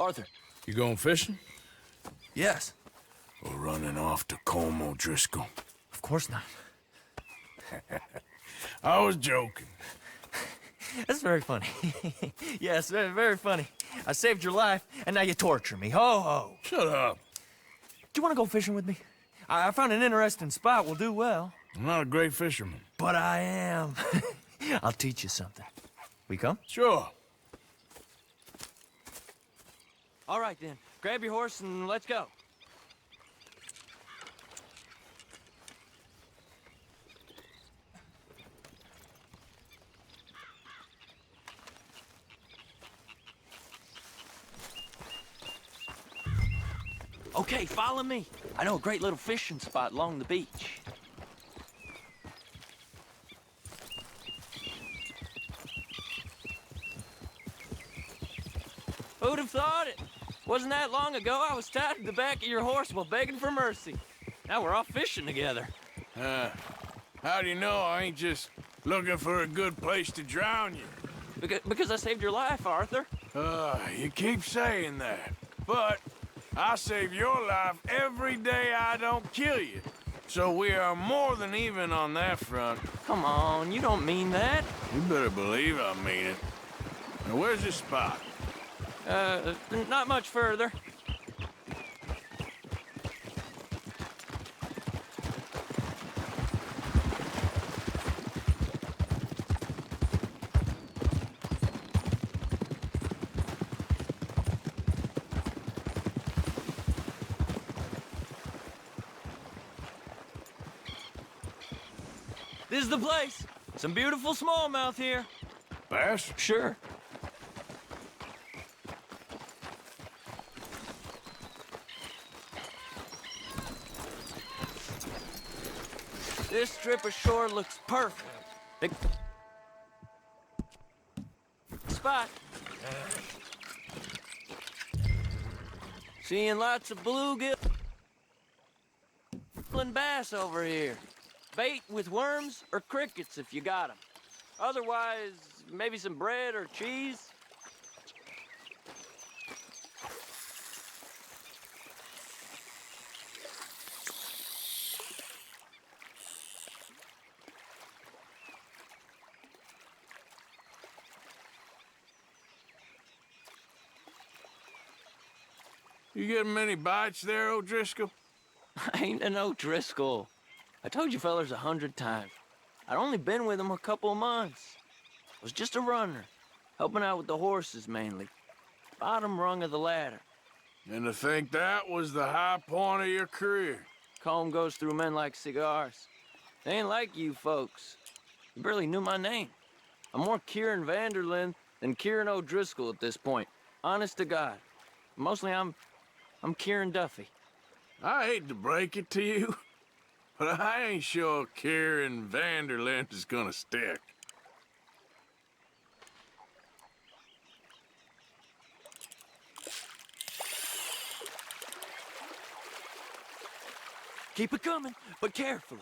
Arthur. You going fishing? Yes. Or running off to Colm O'Driscoll? Of course not. I was joking. That's very funny. Yes, very, very funny. I saved your life, and now you torture me. Ho, ho. Shut up. Do you want to go fishing with me? I found an interesting spot. We'll do well. I'm not a great fisherman. But I am. I'll teach you something. We come? Sure. All right, then. Grab your horse and let's go. Okay, follow me. I know a great little fishing spot along the beach. Who'd have thought it? Wasn't that long ago I was tied to the back of your horse while begging for mercy. Now we're off fishing together. How do you know I ain't just looking for a good place to drown you? Because I saved your life, Arthur. You keep saying that, but I save your life every day I don't kill you. So we are more than even on that front. Come on, you don't mean that. You better believe I mean it. Now, where's this spot? Not much further. This is the place. Some beautiful smallmouth here. Bass? Sure. This strip of shore looks perfect. Big spot. Seeing lots of bluegill and bass over here. Bait with worms or crickets if you got them. Otherwise, maybe some bread or cheese. You getting many bites there, O'Driscoll? I ain't an O'Driscoll. I told you fellers 100 times. I'd only been with him a couple of months. I was just a runner, helping out with the horses mainly. Bottom rung of the ladder. And to think that was the high point of your career. Colm goes through men like cigars. They ain't like you folks. You barely knew my name. I'm more Kieran Van Der Linde than Kieran O'Driscoll at this point. Honest to God. Mostly I'm Kieran Duffy. I hate to break it to you, but I ain't sure Kieran Van Der Linde is gonna stick. Keep it coming, but carefully.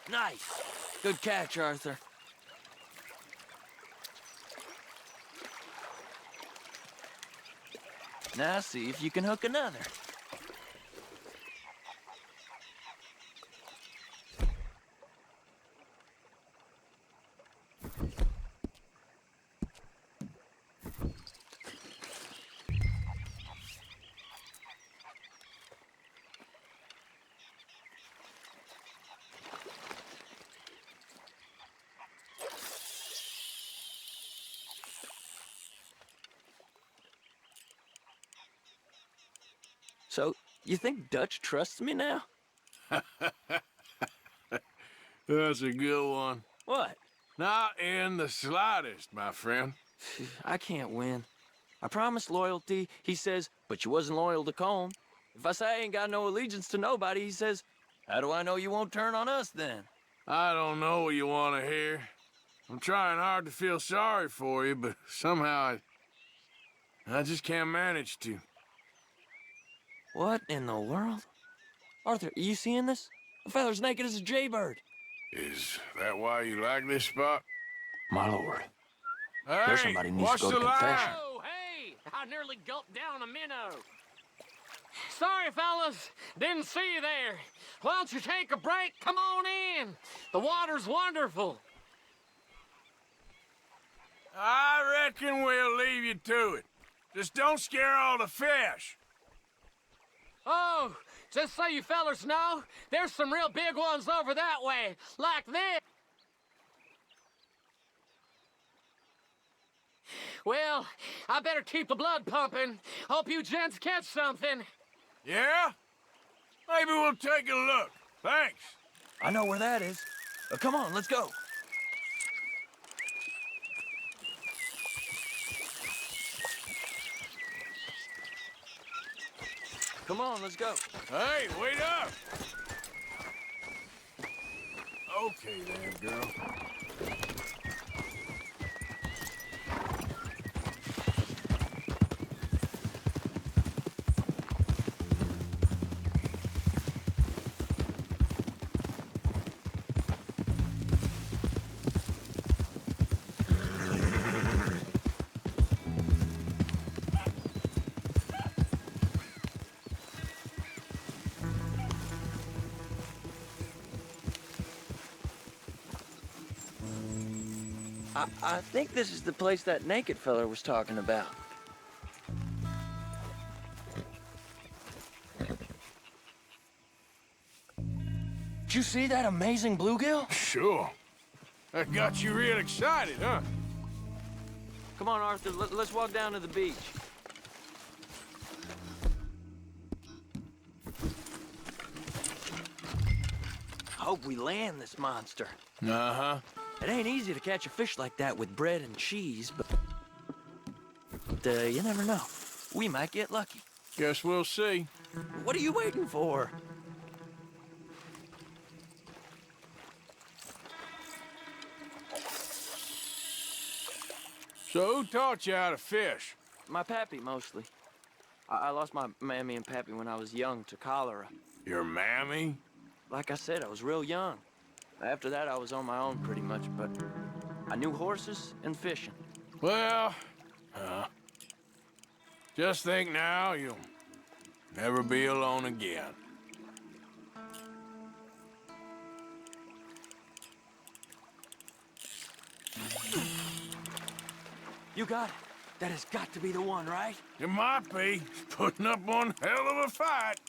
Nice. Good catch, Arthur. Now see if you can hook another. So, you think Dutch trusts me now? That's a good one. What? Not in the slightest, my friend. I can't win. I promised loyalty, he says, but you wasn't loyal to Colm. If I say I ain't got no allegiance to nobody, he says, how do I know you won't turn on us then? I don't know what you want to hear. I'm trying hard to feel sorry for you, but somehow I just can't manage to. What in the world? Arthur, are you seeing this? The feller's naked as a jaybird. Is that why you like this spot? My lord. Hey, There's somebody who needs watch to go the to line. confession. Oh, hey! I nearly gulped down a minnow. Sorry, fellas. Didn't see you there. Why don't you take a break? Come on in. The water's wonderful. I reckon we'll leave you to it. Just don't scare all the fish. Oh, just so you fellas know, there's some real big ones over that way, like this. Well, I better keep the blood pumping. Hope you gents catch something. Yeah? Maybe we'll take a look. Thanks. I know where that is. Come on, let's go. Come on, let's go. Hey, wait up! Okay then, girl. I think this is the place that naked feller was talking about. Did you see that amazing bluegill? Sure. That got you real excited, huh? Come on, Arthur, let's walk down to the beach. Hope we land this monster. Uh-huh. It ain't easy to catch a fish like that with bread and cheese, but you never know. We might get lucky. Guess we'll see. What are you waiting for? So who taught you how to fish? My pappy, mostly. I lost my mammy and pappy when I was young to cholera. Your mammy? Like I said, I was real young. After that, I was on my own pretty much, but I knew horses and fishing. Well, just think now you'll never be alone again. You got it. That has got to be the one, right? It might be. Putting up one hell of a fight.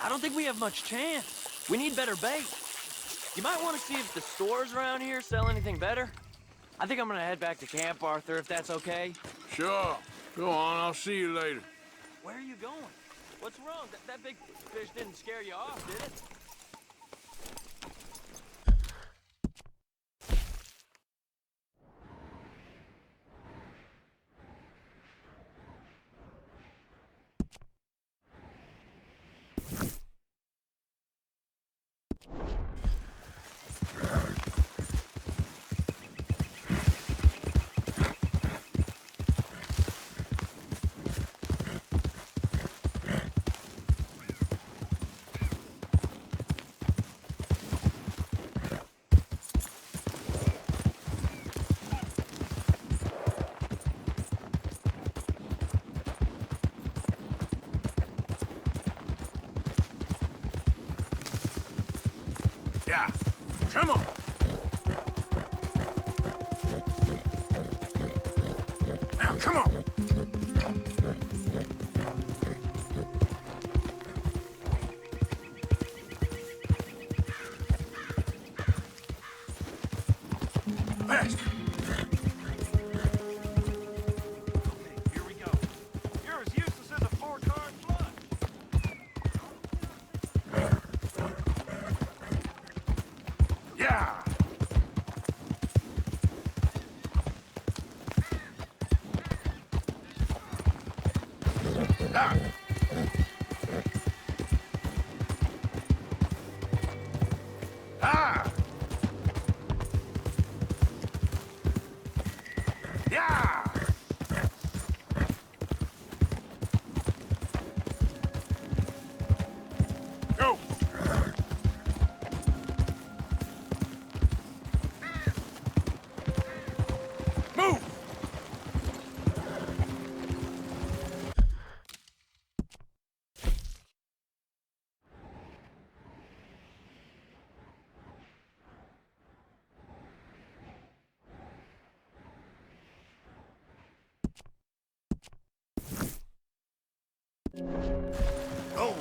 I don't think we have much chance. We need better bait. You might want to see if the stores around here sell anything better. I think I'm gonna head back to camp, Arthur, if that's okay. Sure. Go on, I'll see you later. Where are you going? What's wrong? That big fish didn't scare you off, did it? Yeah, come on. Now, come on. Fast. Here we go. You're as useless as a four-card flush. Yeah. Ah. Ah. Yeah. Go. Move. Go.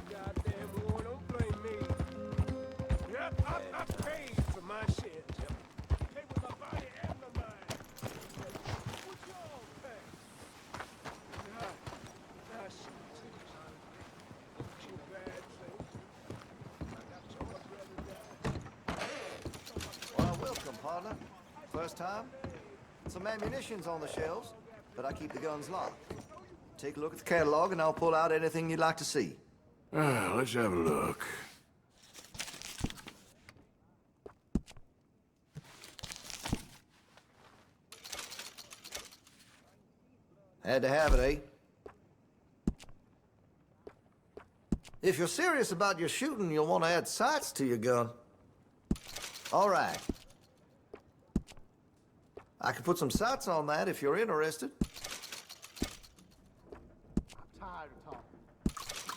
Goddamn war, don't blame me. Yep, I paid for my shit. Paid with my body and my mind. What y'all pay? Nah, shit. Too bad thing. I got so much brother died. Well, welcome, partner. First time? Some ammunition's on the shelves, but I keep the guns locked. Take a look at the catalog and I'll pull out anything you'd like to see. Let's have a look. Had to have it, eh? If you're serious about your shooting, you'll want to add sights to your gun. All right. I can put some sights on that if you're interested. I'm tired of talking.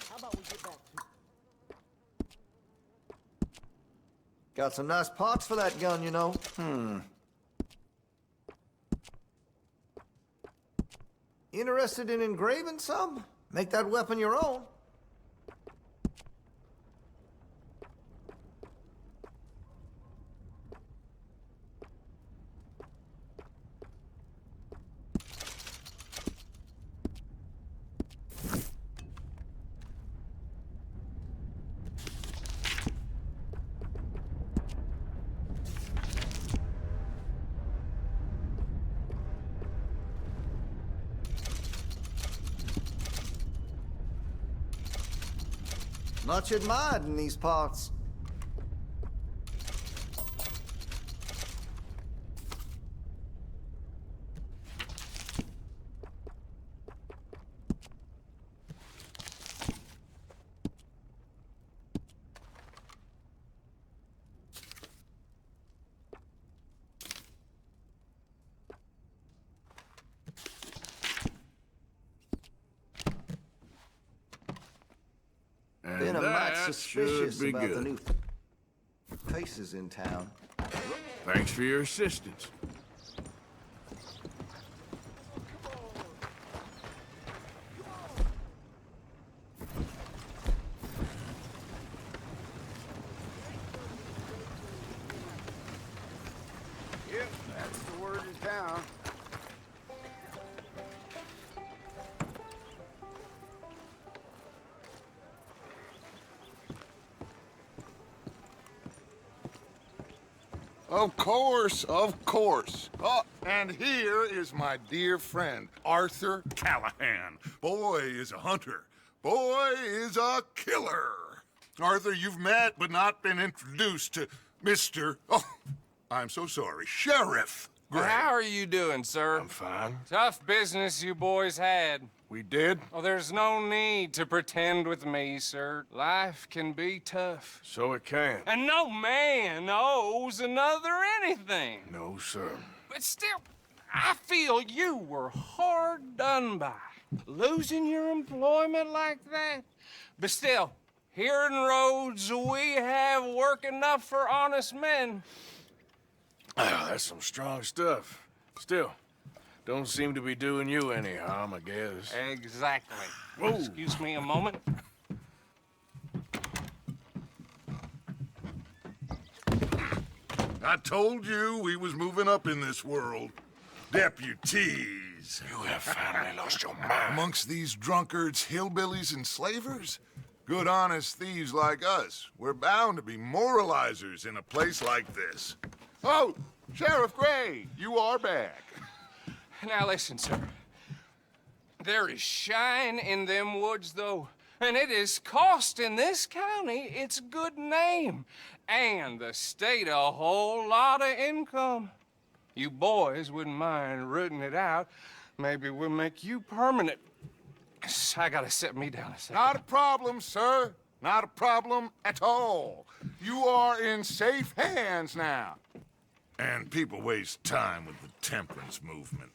How about we get back to Got some nice parts for that gun, you know. Interested in engraving some? Make that weapon your own. Much admired in these parts. Been a mite suspicious about the new faces in town. Thanks for your assistance. Yep, that's the word in town. Of course, of course. Oh, and here is my dear friend, Arthur Callahan. Boy is a hunter. Boy is a killer. Arthur, you've met but not been introduced to Mr. Oh, I'm so sorry, Sheriff Gray. How are you doing, sir? I'm fine. Tough business you boys had. We did? Oh, there's no need to pretend with me, sir. Life can be tough. So it can. And no man owes another anything. No, sir. But still, I feel you were hard done by. Losing your employment like that. But still, here in Rhodes, we have work enough for honest men. Oh, that's some strong stuff. Still, don't seem to be doing you any harm, I guess. Exactly. Whoa. Excuse me a moment. I told you we was moving up in this world. Deputies. You have finally lost your mind. Amongst these drunkards, hillbillies, and slavers? Good, honest thieves like us. We're bound to be moralizers in a place like this. Oh, Sheriff Gray, you are back. Now listen, sir. There is shine in them woods, though, and it is costing this county its good name and the state a whole lot of income. You boys wouldn't mind rooting it out. Maybe we'll make you permanent. I gotta sit me down a second. Not a problem, sir. Not a problem at all. You are in safe hands now. And people waste time with the temperance movement.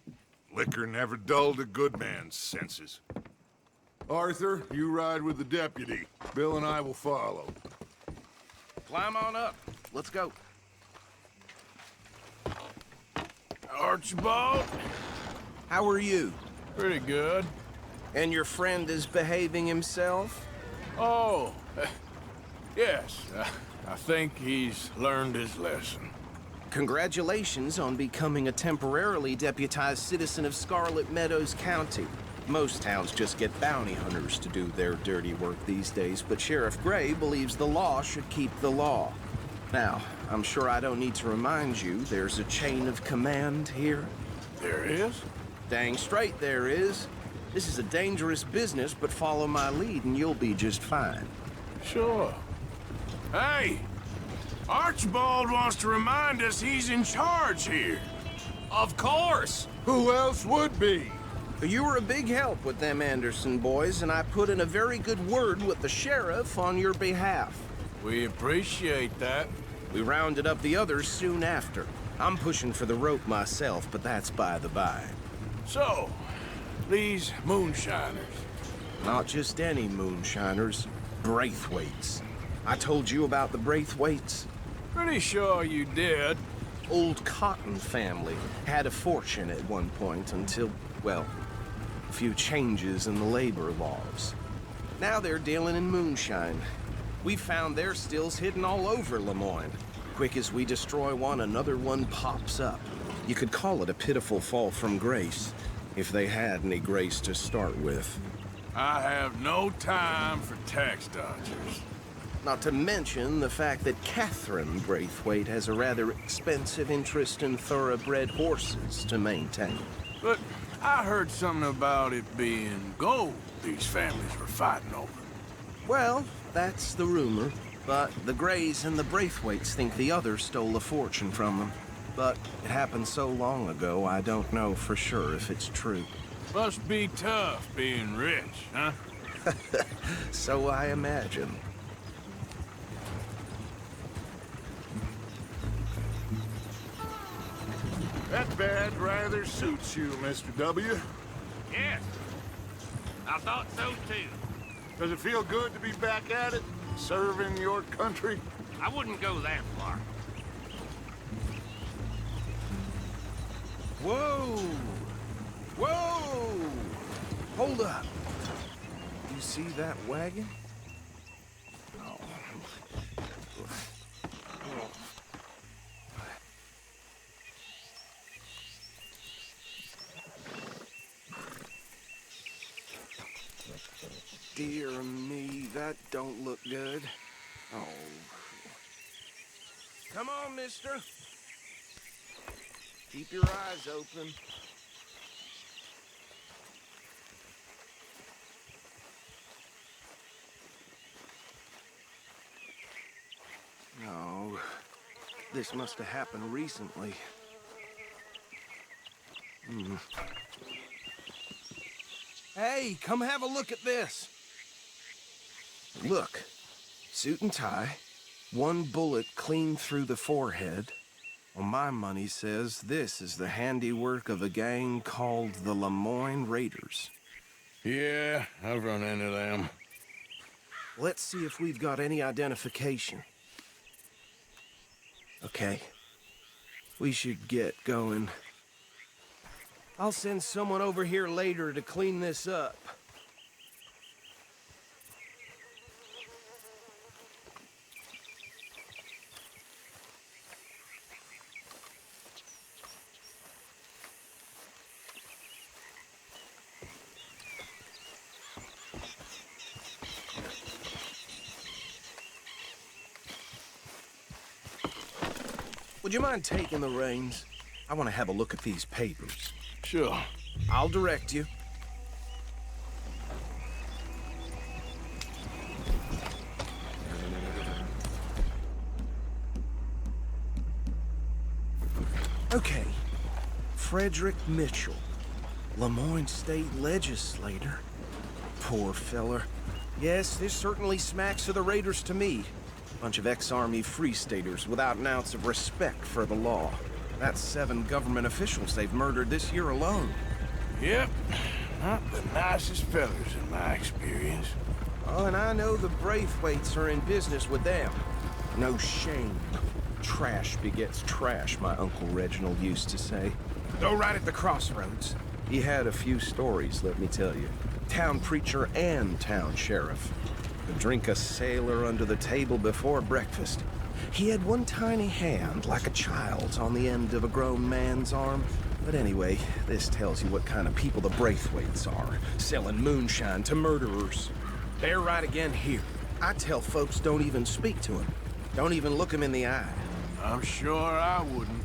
Liquor never dulled a good man's senses. Arthur, you ride with the deputy. Bill and I will follow. Climb on up. Let's go. Archibald? How are you? Pretty good. And your friend is behaving himself? Oh, yes. I think he's learned his lesson. Congratulations on becoming a temporarily deputized citizen of Scarlet Meadows County. Most towns just get bounty hunters to do their dirty work these days, but Sheriff Gray believes the law should keep the law. Now, I'm sure I don't need to remind you there's a chain of command here. There is? Dang straight there is. This is a dangerous business, but follow my lead and you'll be just fine. Sure. Hey! Archibald wants to remind us he's in charge here. Of course! Who else would be? You were a big help with them Anderson boys, and I put in a very good word with the sheriff on your behalf. We appreciate that. We rounded up the others soon after. I'm pushing for the rope myself, but that's by the by. So, these moonshiners. Not just any moonshiners, Braithwaites. I told you about the Braithwaites? Pretty sure you did. Old Cotton family had a fortune at one point until, well, A few changes in the labor laws. Now they're dealing in moonshine. We found their stills hidden all over Lemoyne. Quick as we destroy one, another one pops up. You could call it a pitiful fall from grace, if they had any grace to start with. I have no time for tax dodgers. Not to mention the fact that Catherine Braithwaite has a rather expensive interest in thoroughbred horses to maintain. But I heard something about it being gold these families were fighting over. Well, that's the rumor. But the Greys and the Braithwaites think the others stole a fortune from them. But it happened so long ago, I don't know for sure if it's true. Must be tough being rich, huh? So I imagine. That bad rather suits you, Mr. W. Yes, I thought so too. Does it feel good to be back at it, serving your country? I wouldn't go that far. Whoa! Whoa! Hold up. You see that wagon? Oh. Dear me, that don't look good. Oh. Come on, mister. Keep your eyes open. No. This must have happened recently. Hey, come have a look at this. Look. Suit and tie. One bullet clean through the forehead. Well, my money says this is the handiwork of a gang called the Lemoyne Raiders. Yeah, I've run into them. Let's see if we've got any identification. Okay. We should get going. I'll send someone over here later to clean this up. Would you mind taking the reins? I want to have a look at these papers. Sure. I'll direct you. Okay. Frederick Mitchell, Lemoyne State Legislator. Poor feller. Yes, this certainly smacks of the Raiders to me. Bunch of ex-Army Free Staters without an ounce of respect for the law. That's 7 government officials they've murdered this year alone. Yep. Not the nicest fellas in my experience. Oh, and I know the Braithwaites are in business with them. No shame. Trash begets trash, my Uncle Reginald used to say. Though right at the crossroads, he had a few stories, let me tell you. Town preacher and town sheriff. Could drink a sailor under the table before breakfast. He had one tiny hand, like a child's, on the end of a grown man's arm. But anyway, this tells you what kind of people the Braithwaites are, selling moonshine to murderers. They're right again here. I tell folks don't even speak to him. Don't even look him in the eye. I'm sure I wouldn't.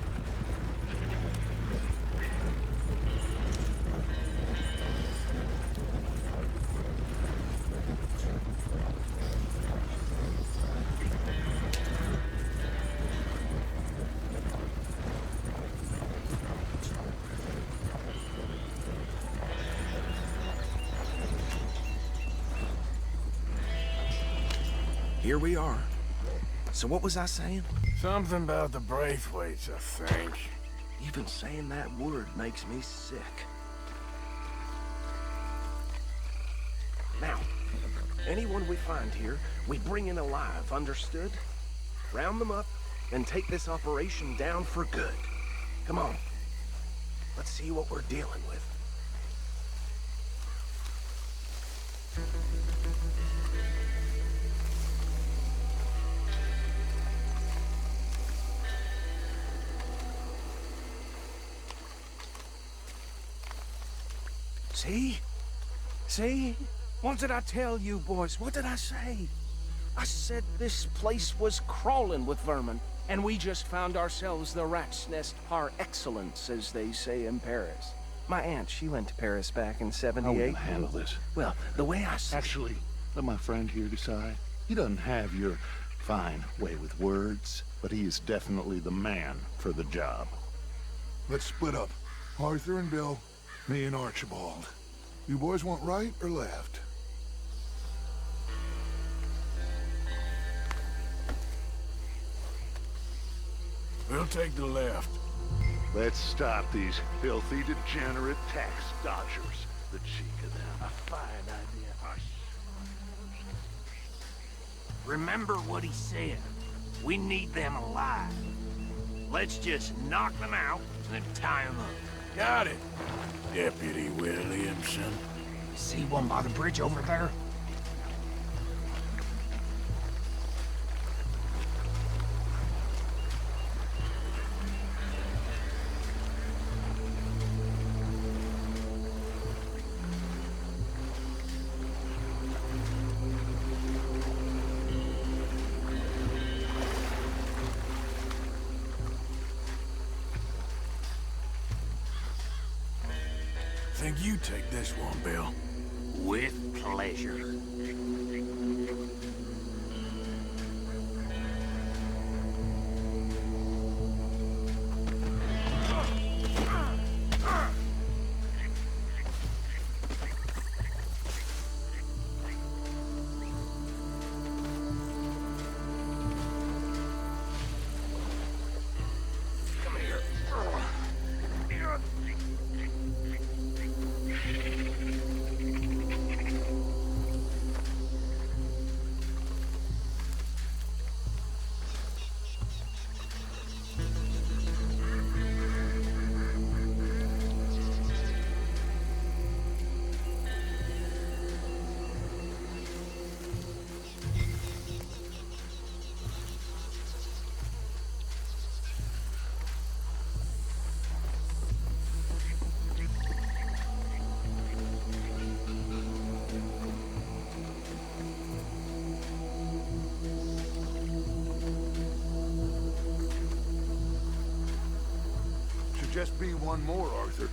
Here we are. So what was I saying? Something about the Braithwaites, I think. Even saying that word makes me sick. Now, anyone we find here, we bring in alive, understood? Round them up, and take this operation down for good. Come on. Let's see what we're dealing with. See? See? What did I tell you, boys? What did I say? I said this place was crawling with vermin, and we just found ourselves the rat's nest par excellence, as they say in Paris. My aunt, she went to Paris back in How are we '78. gonna handle this? Well, the way I see Actually, let my friend here decide. He doesn't have your fine way with words, but he is definitely the man for the job. Let's split up. Arthur and Bill, me and Archibald. You boys want right or left? We'll take the left. Let's stop these filthy, degenerate tax dodgers. The cheek of them. A fine idea. Remember what he said. We need them alive. Let's just knock them out and then tie them up. Got it, Deputy Williamson. See one by the bridge over there? Think you take this one, Bill. With pleasure. Just be one more, Arthur.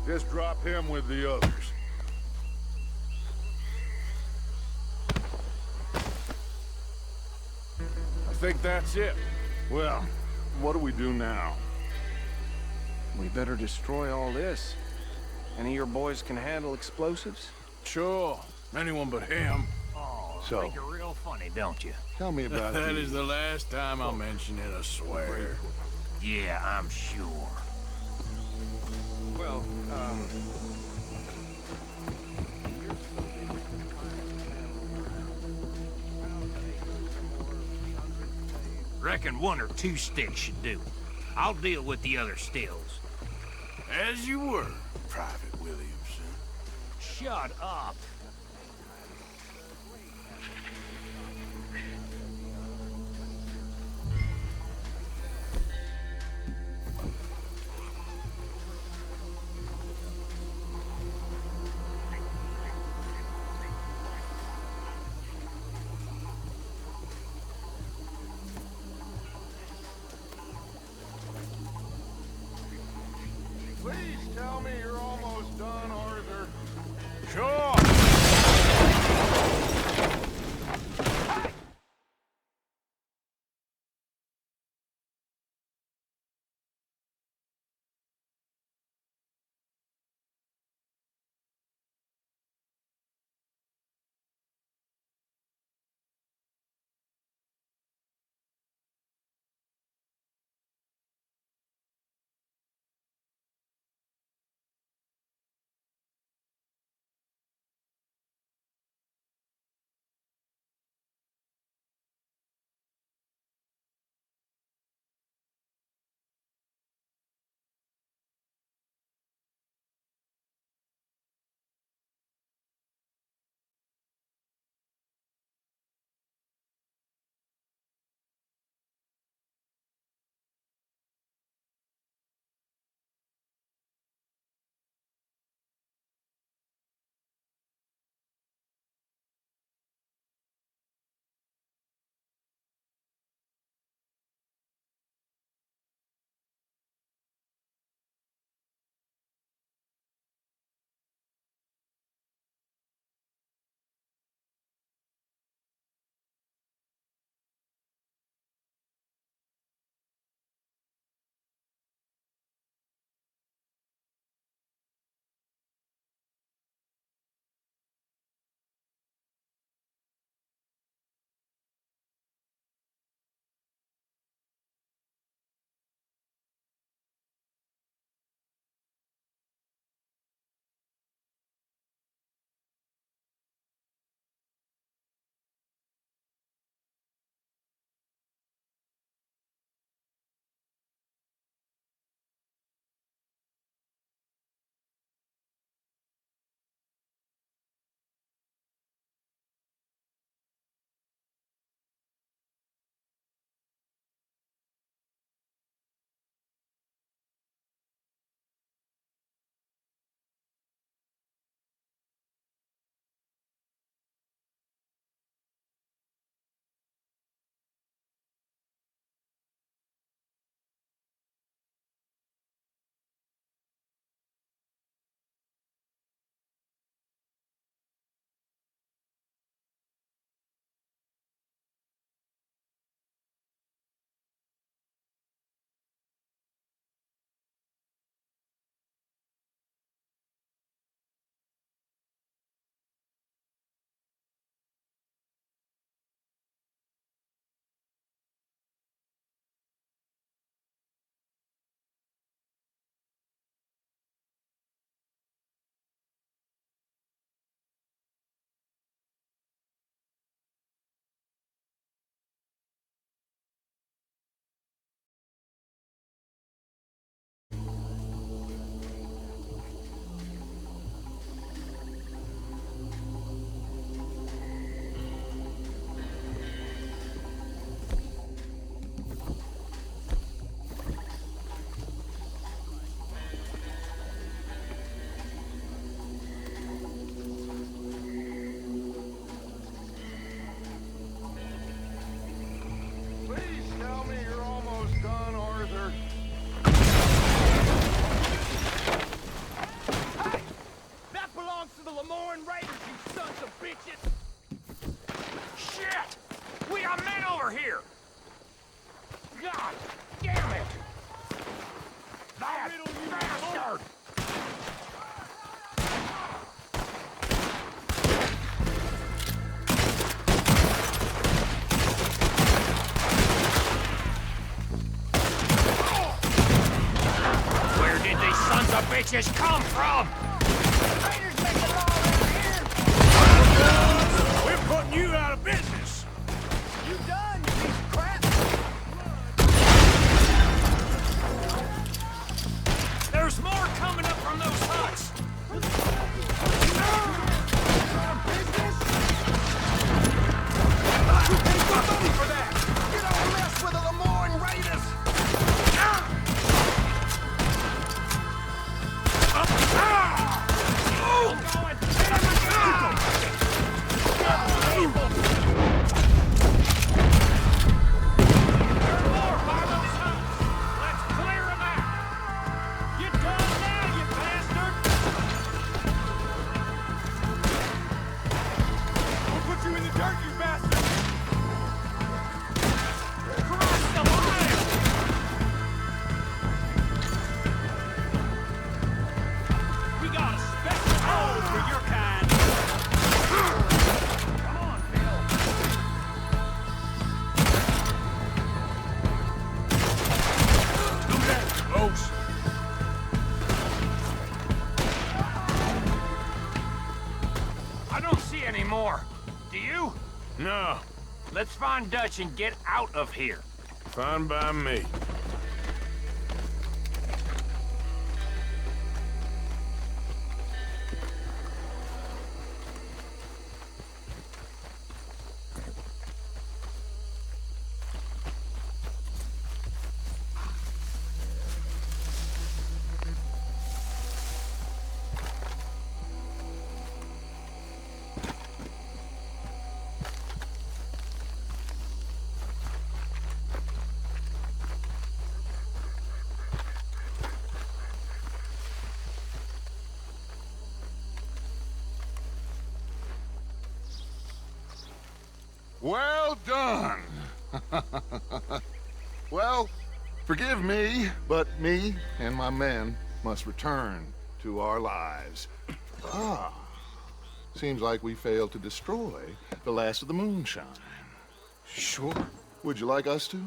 Just drop him with the others. I think that's it. Well, what do we do now? we better destroy all this. Any of your boys can handle explosives? Sure. Anyone but him. Oh, So- think you're real funny, don't you? Tell me about That the- is the last time I'll mention it, I swear. Yeah, I'm sure. Well, reckon 1 or 2 sticks should do. I'll deal with the other stills. As you were, Private Williamson. Shut up. Please tell me you're almost done, Arthur. Sure. bitches come from? Raiders make the law around here! We're putting you out of business! You done, you piece of crap! from those huts! You paid good money for that! You don't mess with the Lemoyne Raiders! Do you? No. Let's find Dutch and get out of here. Fine by me. Well done. Well, forgive me, but me and my men must return to our lives. Seems like we failed to destroy the last of the moonshine. Sure. Would you like us to?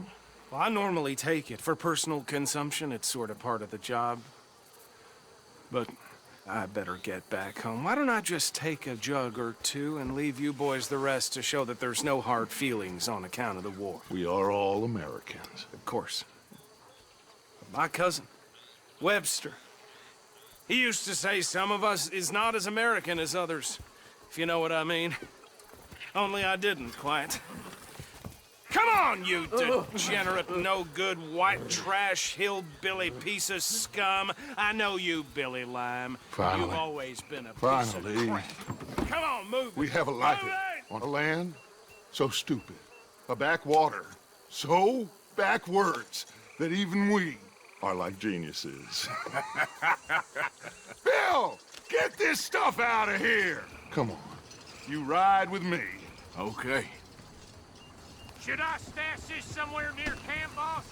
Well, I normally take it. For personal consumption, it's sort of part of the job. But I better get back home. Why don't I just take a jug or two and leave you boys the rest to show that there's no hard feelings on account of the war? We are all Americans. Of course. My cousin, Webster, he used to say some of us is not as American as others, if you know what I mean. Only I didn't quite. Come on, you degenerate, no-good, white trash, hillbilly piece of scum. I know you, Billy Lime. Finally. You've always been a piece Finally. of crap. Come on, move it. We have a life Move it! on a land so stupid, a backwater so backwards that even we are like geniuses. Bill, get this stuff out of here. Come on, you ride with me. Okay. Should I stash this somewhere near camp, boss?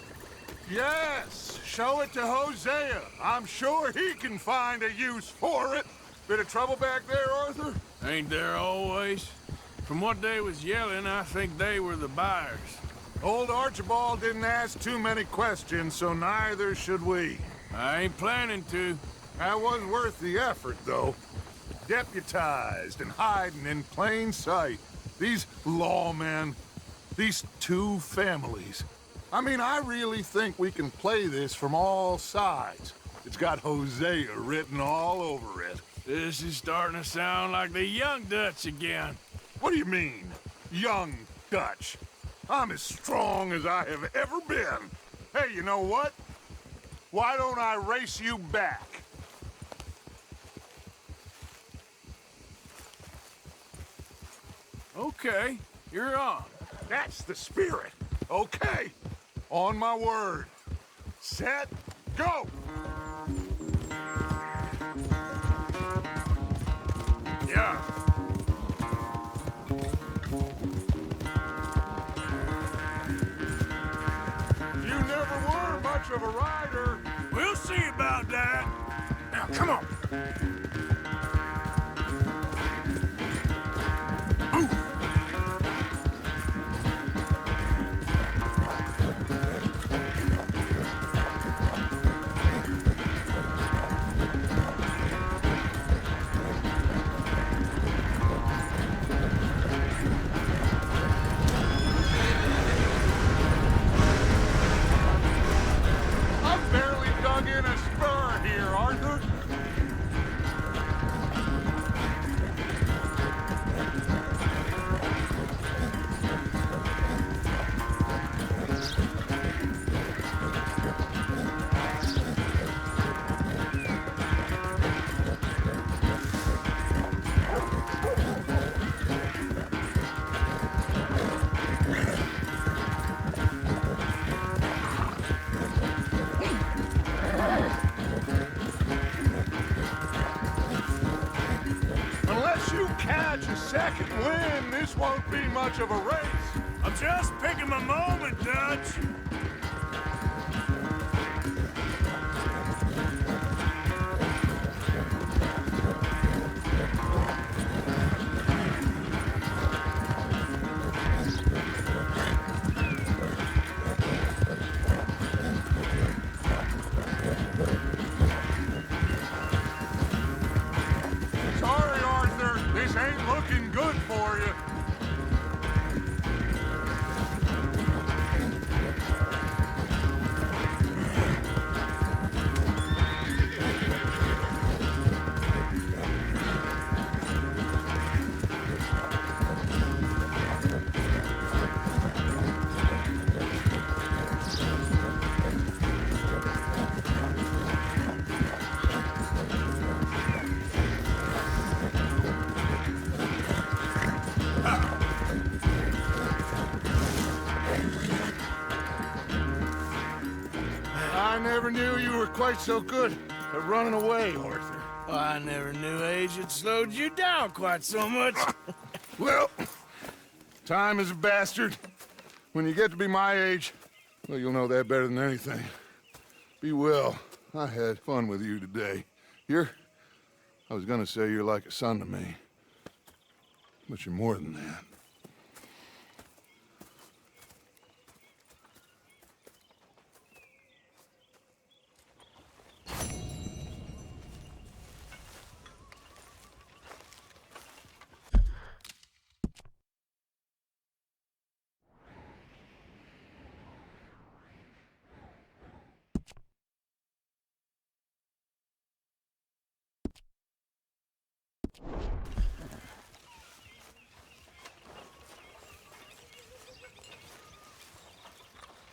Yes, show it to Hosea. I'm sure he can find a use for it. Bit of trouble back there, Arthur? Ain't there always? From what they was yelling, I think they were the buyers. Old Archibald didn't ask too many questions, so neither should we. I ain't planning to. That was worth the effort, though. Deputized and hiding in plain sight. These lawmen, these two families. I mean, I really think we can play this from all sides. It's got Hosea written all over it. This is starting to sound like the young Dutch again. What do you mean, young Dutch? I'm as strong as I have ever been. Hey, you know what? Why don't I race you back? Okay, you're on. That's the spirit. Okay, on my word. Set, go! Yeah. You never were much of a rider. We'll see about that. Now, come on. catch a second wind, this won't be much of a race. I'm just picking my moment, Dutch. Sorry, Arthur, this ain't looking good for you. I never knew you were quite so good at running away, Arthur. I never knew age had slowed you down quite so much. Well, time is a bastard. When you get to be my age, well, you'll know that better than anything. Be well. I had fun with you today. I was gonna say you're like a son to me, but you're more than that.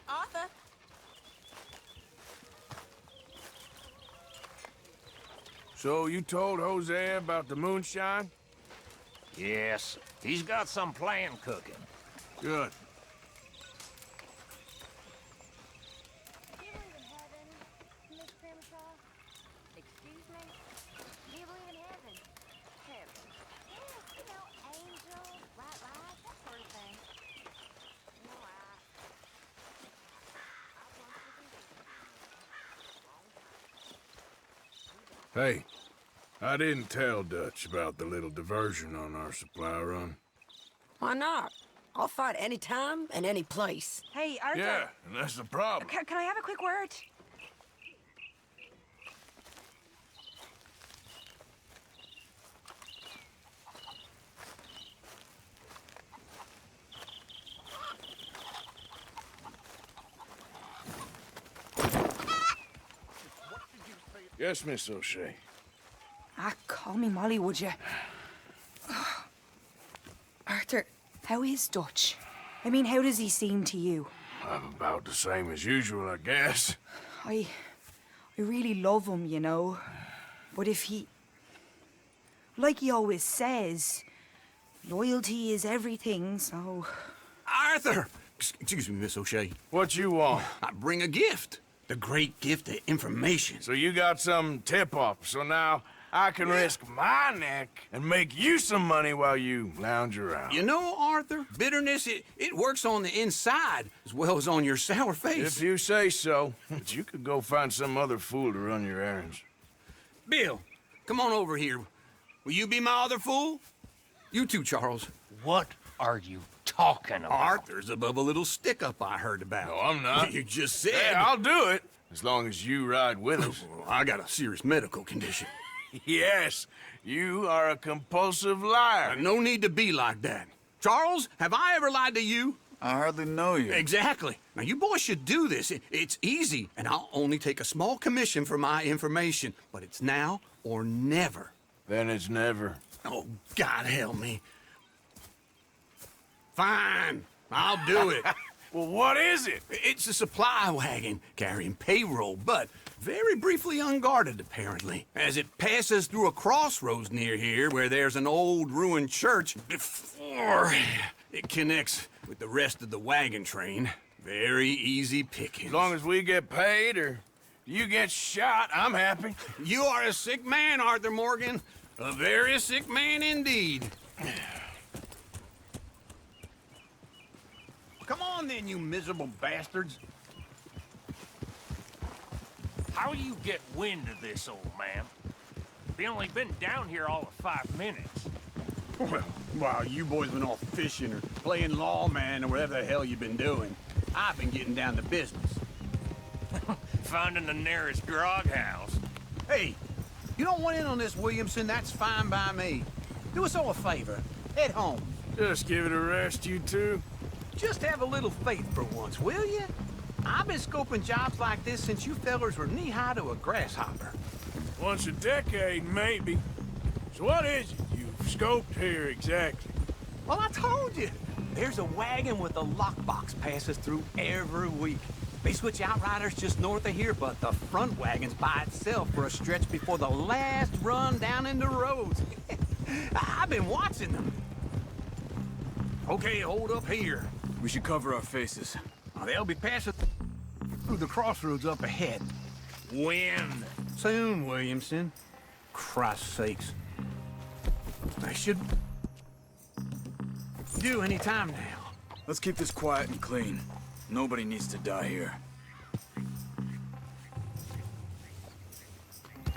Arthur? So you told Jose about the moonshine? Yes, he's got some plan cooking. Good. Do you believe in heaven, Miss Grimshaw? Excuse me? Do you believe in heaven? Heaven. Yes, you know, angels, white light, that sort of thing. You know, Hey, I didn't tell Dutch about the little diversion on our supply run. Why not? I'll fight any time and any place. Hey, Arthur. Yeah, and that's the problem. Can I have a quick word? Yes, Miss O'Shea. Call me Molly, would you? Arthur, how is Dutch? I mean, how does he seem to you? I'm about the same as usual, I guess. I really love him, you know. But if he... Like he always says, loyalty is everything, so... Arthur! Excuse me, Miss O'Shea. What you want? I bring a gift. The great gift of information. So you got some tip-off, so now I can risk my neck and make you some money while you lounge around. You know, Arthur, bitterness, it works on the inside as well as on your sour face. If you say so. But you could go find some other fool to run your errands. Bill, come on over here. Will you be my other fool? You too, Charles. What are you talking about? Arthur's above a little stick-up I heard about. No, I'm not. You just said... Yeah, I'll do it, as long as you ride with us. I got a serious medical condition. Yes, you are a compulsive liar. No need to be like that. Charles, have I ever lied to you? I hardly know you. Exactly. Now, you boys should do this. It's easy, and I'll only take a small commission for my information. But it's now or never. Then it's never. Oh, God help me. Fine. I'll do it. Well, what is it? It's a supply wagon carrying payroll, but very briefly unguarded, apparently. As it passes through a crossroads near here where there's an old ruined church before it connects with the rest of the wagon train. Very easy pickings. As long as we get paid or you get shot, I'm happy. You are a sick man, Arthur Morgan. A very sick man indeed. Come on then, you miserable bastards. How you get wind of this, old man? We only been down here all of 5 minutes. Well, while you boys been off fishing or playing lawman or whatever the hell you've been doing, I've been getting down to business. Finding the nearest grog house. Hey, you don't want in on this, Williamson, that's fine by me. Do us all a favor. Head home. Just give it a rest, you two. Just have a little faith for once, will you? I've been scoping jobs like this since you fellers were knee-high to a grasshopper. Once a decade, maybe. So what is it you've scoped here exactly? Well, I told you. There's a wagon with a lockbox passes through every week. They switch outriders just north of here, but the front wagon's by itself for a stretch before the last run down into roads. I've been watching them. Okay, hold up here. We should cover our faces. They'll be passing through the crossroads up ahead. When? Soon, Williamson. Christ's sakes. They should do any time now. Let's keep this quiet and clean. Nobody needs to die here.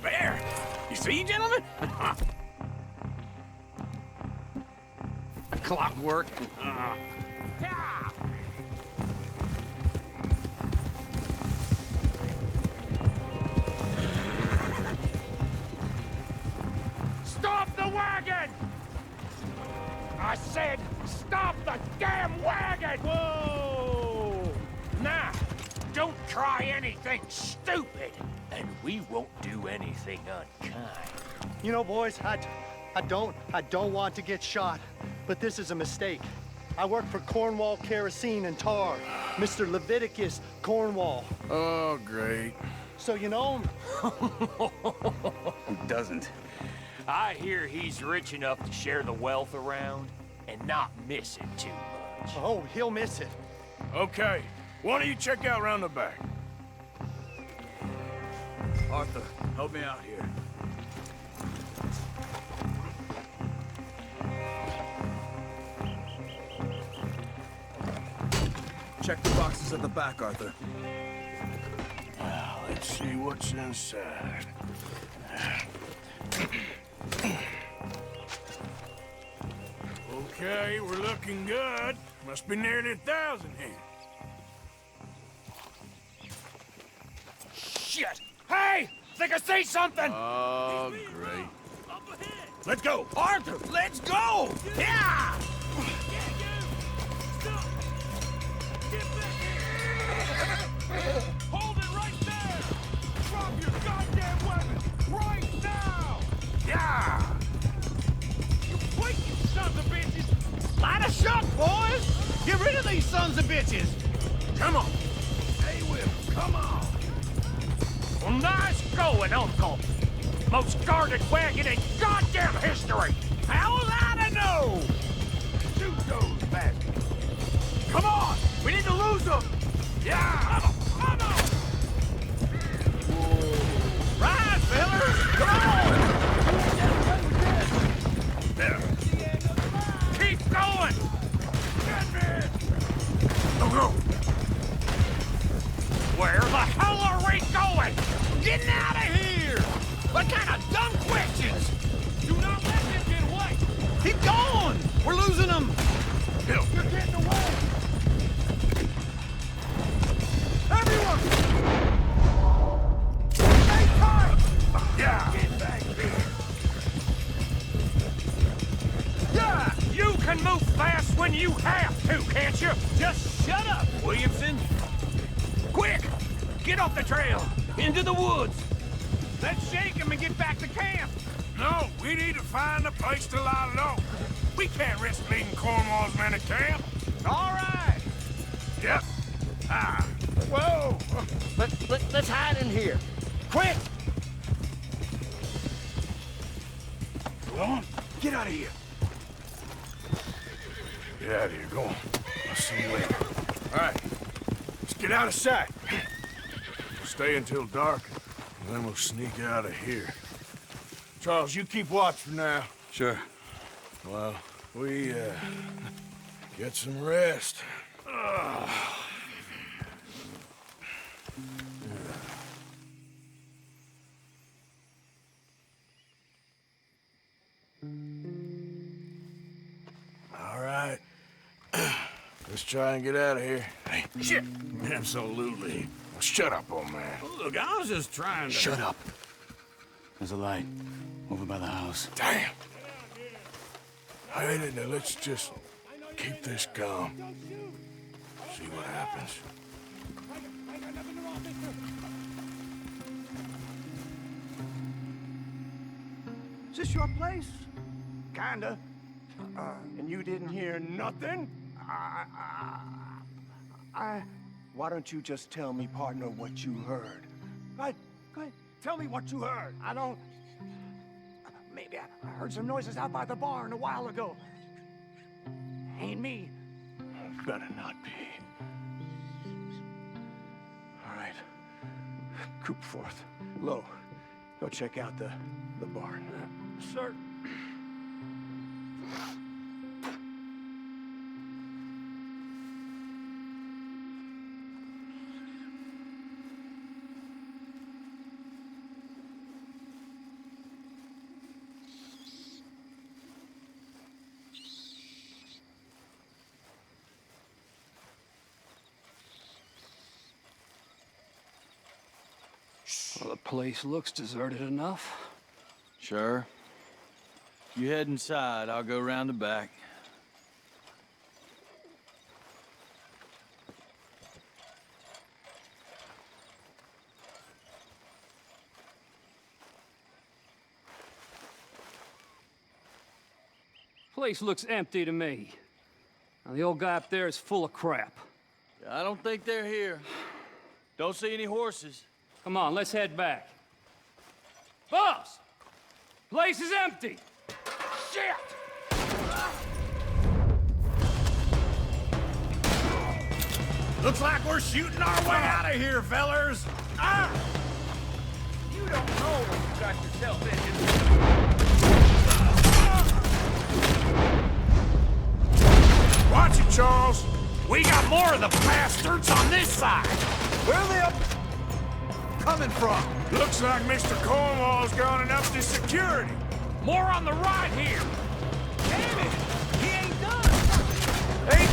There! You see, gentlemen? Clockwork. Stop the wagon! I said, stop the damn wagon! Whoa! Now, don't try anything stupid, and we won't do anything unkind. You know, boys, I don't want to get shot, but this is a mistake. I work for Cornwall Kerosene and Tar, Mr. Leviticus Cornwall. Oh, great. So you know him? Who doesn't? I hear he's rich enough to share the wealth around and not miss it too much. Oh, he'll miss it. Okay, why don't you check out round the back? Arthur, help me out here. Check the boxes at the back, Arthur. Now, let's see what's inside. Okay, we're looking good. Must be nearly 1,000 here. Shit! Hey! Think I see something! Oh, great. Let's go! Arthur, let's go! Yeah! Hold it right there! Drop your goddamn weapon! Right now! Yeah! Wait, you sons of bitches! Light a shuck, boys! Get rid of these sons of bitches! Come on! Hey, Will, come on! Well, nice going, Uncle! Most guarded wagon in goddamn history! How was I to know? Shoot those bastards! Come on! We need to lose them! Yeah! Come on! Ride, fellas! Come on! There. Keep going! Go! Where the hell are we going? Getting out of here! What kind of dumb questions? Do not let them get away! Keep going! We're losing them! You're getting away! Everyone! Stay tight! Yeah! Get back here! Yeah! You can move fast when you have to, can't you? Just shut up, Williamson! Quick! Get off the trail! Into the woods! Let's shake him and get back to camp! No, we need to find a place to lie low. We can't risk leading Cornwall's men to camp. All right! Yep. Ah. Whoa! Let's hide in here. Quick! Go on. Get out of here. Get out of here. Go on. I'll see you later. All right. Let's get out of sight. We'll stay until dark, and then we'll sneak out of here. Charles, you keep watch for now. Sure. Well, we, get some rest. All right. Let's try and get out of here. Hey, shit! Absolutely. Shut up, old man. Look, I was just trying to... Shut up. There's a light over by the house. Damn. Hey, now let's just keep this calm. See what happens. Is this your place? Kinda. And you didn't hear nothing? Why don't you just tell me, partner, what you heard? Go ahead. Tell me what you heard. I don't... Maybe I heard some noises out by the barn a while ago. Ain't me. Better not be. All right. Coopforth. Low. Go check out the barn. Sir. Well, the place looks deserted enough. Sure. You head inside, I'll go round the back. Place looks empty to me. Now, the old guy up there is full of crap. I don't think they're here. Don't see any horses. Come on, let's head back. Boss! Place is empty! Shit! Looks like we're shooting our way out of here, fellers. You don't know what you got yourself into. Watch it, Charles. We got more of the bastards on this side. Where are they up coming from? Looks like Mr. Cornwall's gone and upped his security. More on the right here. Damn it! He ain't done! Hey!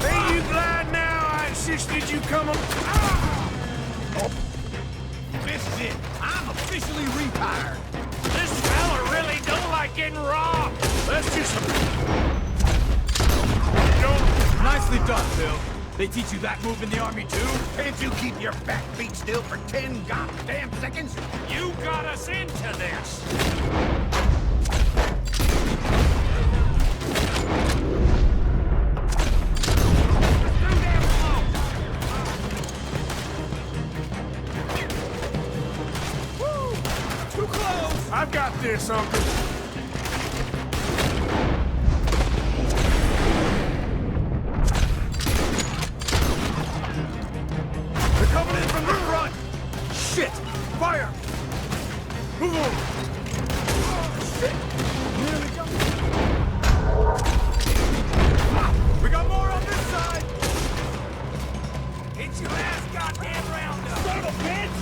Hey, you glad now I insisted you come up? This is it. I'm officially retired. This fella really don't like getting robbed. Let's just... Nicely done, Bill. They teach you that move in the army, too? Can't you keep your back feet still for 10 goddamn seconds? You got us into this. Woo! Too close! I've got this, Uncle. Coming in from the front! Shit! Fire! Move on! Shit! Nearly jumped. We got more on this side! It's your ass goddamn roundup! Son of a bitch!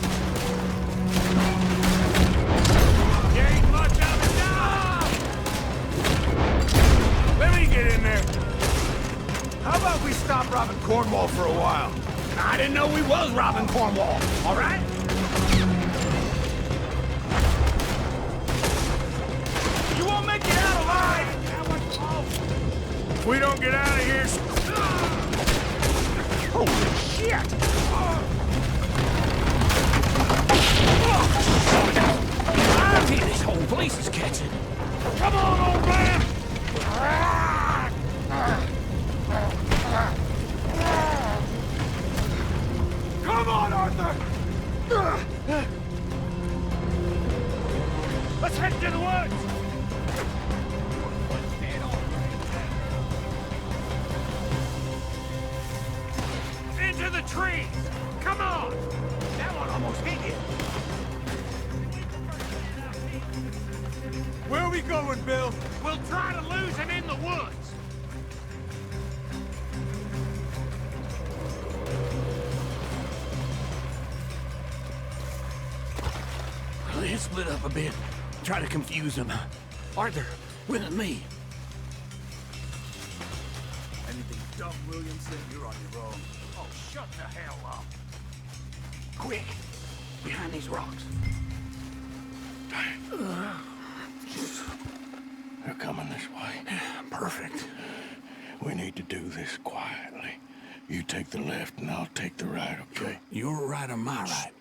You ain't much of a dog! Let me get in there. How about we stop robbing Cornwall for a while? I didn't know we was robbing Cornwall, all right? You won't make it out alive! If we don't get out of here... Holy shit! I think this whole place is catching. Come on, old man! Come on, Arthur! Let's head to the woods! Into the trees! Come on! That one almost hit you. Where are we going, Bill? We'll try to lose him in the woods. Let's split up a bit. Try to confuse them. Arthur, with me. Anything dumb, Williamson, you're on your own. Oh, shut the hell up. Quick, behind these rocks. They're coming this way. Perfect. We need to do this quietly. You take the left and I'll take the right, okay? Your right or my right?